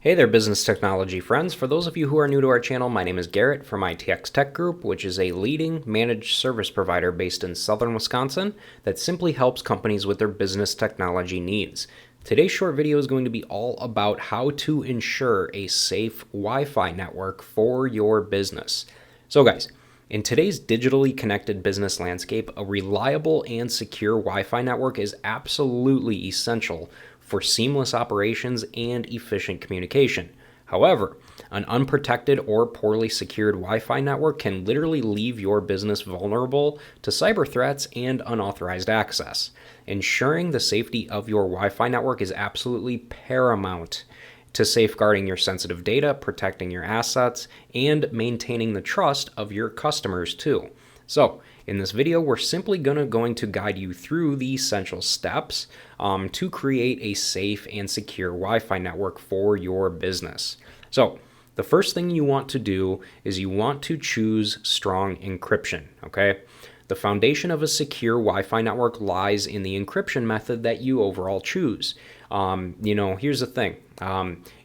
Hey there, business technology friends. For those of you who are new to our channel, my name is Garrett from ITX Tech Group, which is a leading managed service provider based in southern Wisconsin that simply helps companies with their business technology needs. Today's short video is going to be all about how to ensure a safe Wi-Fi network for your business. So guys, in today's digitally connected business landscape, a reliable and secure Wi-Fi network is absolutely essential for seamless operations and efficient communication. However, an unprotected or poorly secured Wi-Fi network can literally leave your business vulnerable to cyber threats and unauthorized access. Ensuring the safety of your Wi-Fi network is absolutely paramount to safeguarding your sensitive data, protecting your assets, and maintaining the trust of your customers too. So, in this video, we're simply going to guide you through the essential steps to create a safe and secure Wi-Fi network for your business. So, the first thing you want to do is you want to choose strong encryption, okay? The foundation of a secure Wi-Fi network lies in the encryption method that you overall choose. Here's the thing.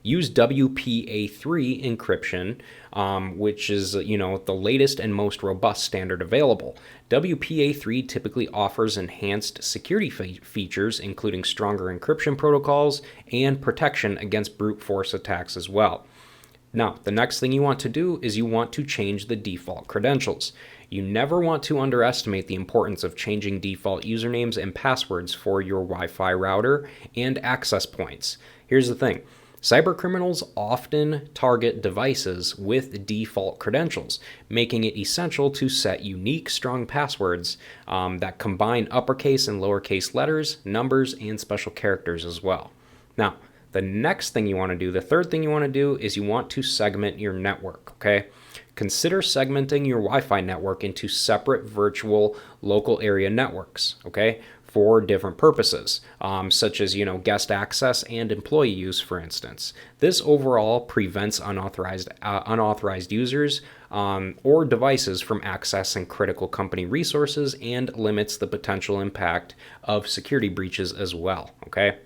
Use WPA3 encryption, which is, the latest and most robust standard available. WPA3 typically offers enhanced security features, including stronger encryption protocols and protection against brute force attacks as well. Now, the next thing you want to do is you want to change the default credentials. You never want to underestimate the importance of changing default usernames and passwords for your Wi-Fi router and access points. Here's the thing. Cybercriminals often target devices with default credentials, making it essential to set unique, strong passwords that combine uppercase and lowercase letters, numbers, and special characters as well. Now, the next thing you want to do, the third thing you want to do is you want to segment your network, okay? Consider segmenting your Wi-Fi network into separate virtual local area networks, okay, for different purposes, such as, guest access and employee use, for instance. This overall prevents unauthorized users or devices from accessing critical company resources and limits the potential impact of security breaches as well, okay?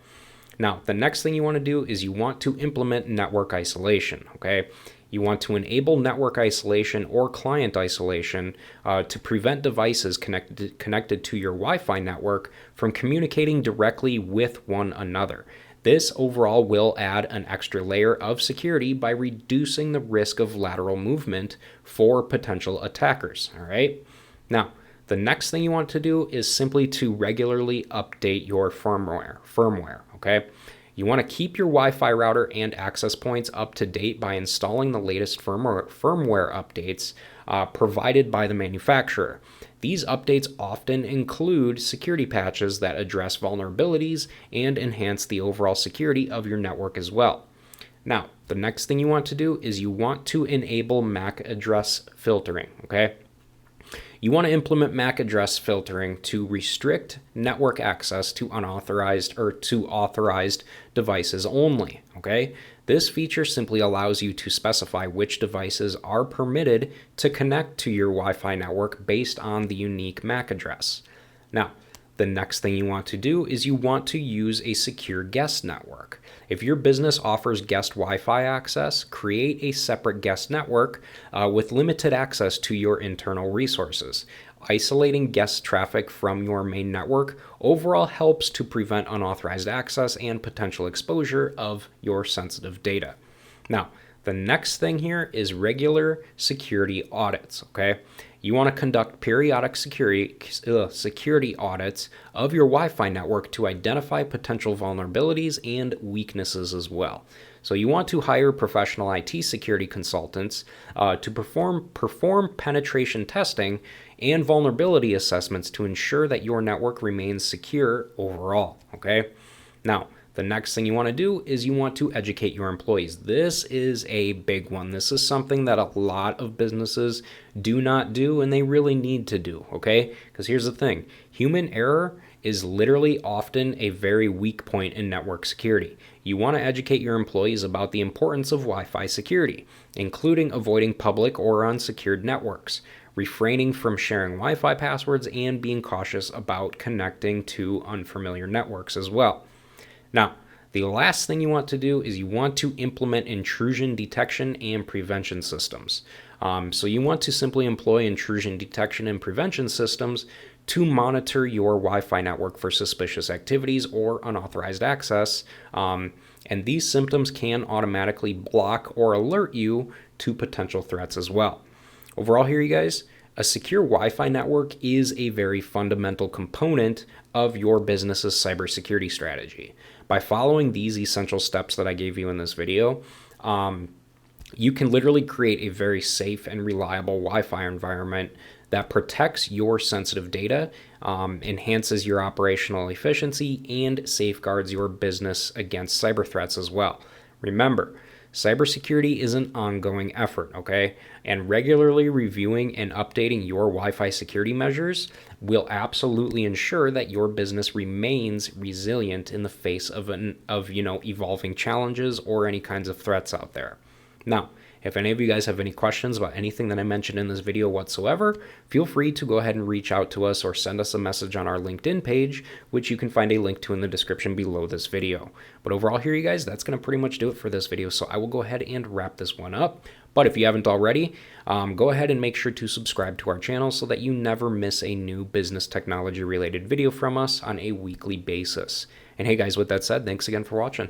Now, the next thing you want to do is you want to implement network isolation, okay? You want to enable network isolation or client isolation to prevent devices connected to your Wi-Fi network from communicating directly with one another. This overall will add an extra layer of security by reducing the risk of lateral movement for potential attackers, all right? Now, the next thing you want to do is simply to regularly update your firmware, okay? You want to keep your Wi-Fi router and access points up to date by installing the latest firmware updates provided by the manufacturer. These updates often include security patches that address vulnerabilities and enhance the overall security of your network as well. Now, the next thing you want to do is you want to enable MAC address filtering, okay? You want to implement MAC address filtering to restrict network access to unauthorized or to authorized devices only, okay? This feature simply allows you to specify which devices are permitted to connect to your Wi-Fi network based on the unique MAC address. Now, the next thing you want to do is you want to use a secure guest network. If your business offers guest Wi-Fi access, create a separate guest network with limited access to your internal resources. Isolating guest traffic from your main network overall helps to prevent unauthorized access and potential exposure of your sensitive data. Now, the next thing here is regular security audits, okay? You want to conduct periodic security audits of your Wi-Fi network to identify potential vulnerabilities and weaknesses as well. So you want to hire professional IT security consultants to perform penetration testing and vulnerability assessments to ensure that your network remains secure overall, okay? Now, the next thing you want to do is you want to educate your employees. This is a big one. This is something that a lot of businesses do not do, and they really need to do, okay? Because here's the thing. Human error is literally often a very weak point in network security. You want to educate your employees about the importance of Wi-Fi security, including avoiding public or unsecured networks, refraining from sharing Wi-Fi passwords, and being cautious about connecting to unfamiliar networks as well. Now, The last thing you want to do is you want to implement intrusion detection and prevention systems. So you want to simply employ intrusion detection and prevention systems to monitor your Wi-Fi network for suspicious activities or unauthorized access. And these systems can automatically block or alert you to potential threats as well. Overall here, you guys, a secure Wi-Fi network is a very fundamental component of your business's cybersecurity strategy. By following these essential steps that I gave you in this video, you can literally create a very safe and reliable Wi-Fi environment that protects your sensitive data, enhances your operational efficiency, and safeguards your business against cyber threats as well. Remember, cybersecurity is an ongoing effort, okay? And regularly reviewing and updating your Wi-Fi security measures will absolutely ensure that your business remains resilient in the face of evolving challenges or any kinds of threats out there. Now, if any of you guys have any questions about anything that I mentioned in this video whatsoever, feel free to go ahead and reach out to us or send us a message on our LinkedIn page, which you can find a link to in the description below this video. But overall here, you guys, that's going to pretty much do it for this video, so I will go ahead and wrap this one up. But if you haven't already, go ahead and make sure to subscribe to our channel so that you never miss a new business technology related video from us on a weekly basis. And hey guys, with that said, thanks again for watching.